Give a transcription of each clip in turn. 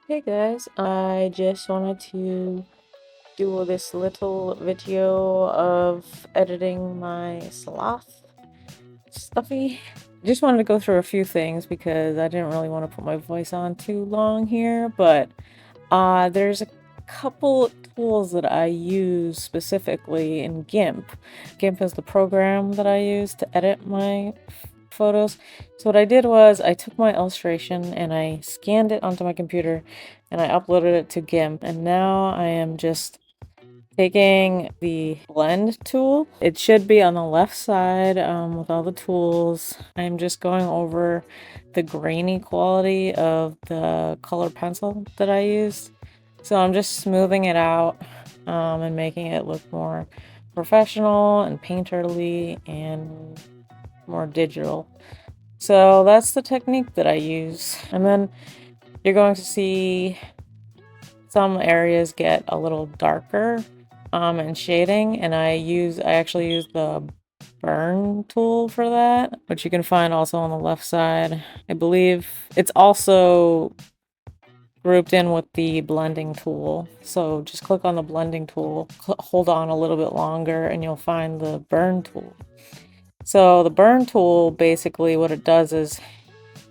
Hey guys, I just wanted to do this little video of editing my sloth stuffy. I just wanted to go through a few things because I didn't really want to put my voice on too long here, but there's a couple tools that I use specifically in GIMP. GIMP is the program that I use to edit my photos. So what I did was I took my illustration and I scanned it onto my computer and I uploaded it to GIMP, and now I am just taking the blend tool. It should be on the left side with all the tools. I'm just going over the grainy quality of the color pencil that I used. So I'm just smoothing it out and making it look more professional and painterly and more digital. So that's the technique that I use. And then you're going to see some areas get a little darker in shading, and I actually use the burn tool for that, which you can find also on the left side. I believe it's also grouped in with the blending tool. So just click on the blending tool, hold on a little bit longer, and you'll find the burn tool. So the burn tool, basically what it does is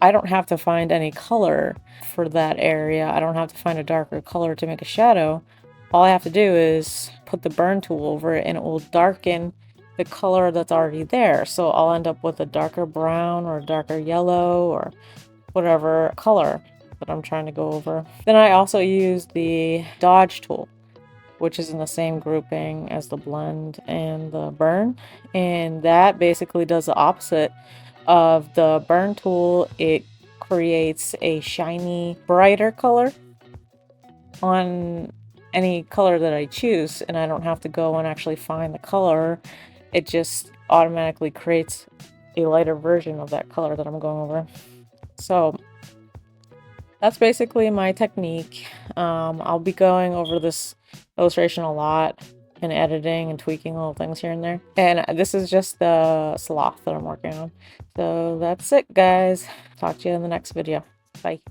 I don't have to find any color for that area. I don't have to find a darker color to make a shadow. All I have to do is put the burn tool over it and it will darken the color that's already there. So I'll end up with a darker brown or darker yellow or whatever color that I'm trying to go over. Then I also use the dodge tool, which is in the same grouping as the blend and the burn. And that basically does the opposite of the burn tool. It creates a shiny, brighter color on any color that I choose, and I don't have to go and actually find the color. It just automatically creates a lighter version of that color that I'm going over. So that's basically my technique. I'll be going over this illustration a lot and editing and tweaking little things here and there. And this is just the sloth that I'm working on. So that's it, guys. Talk to you in the next video. Bye.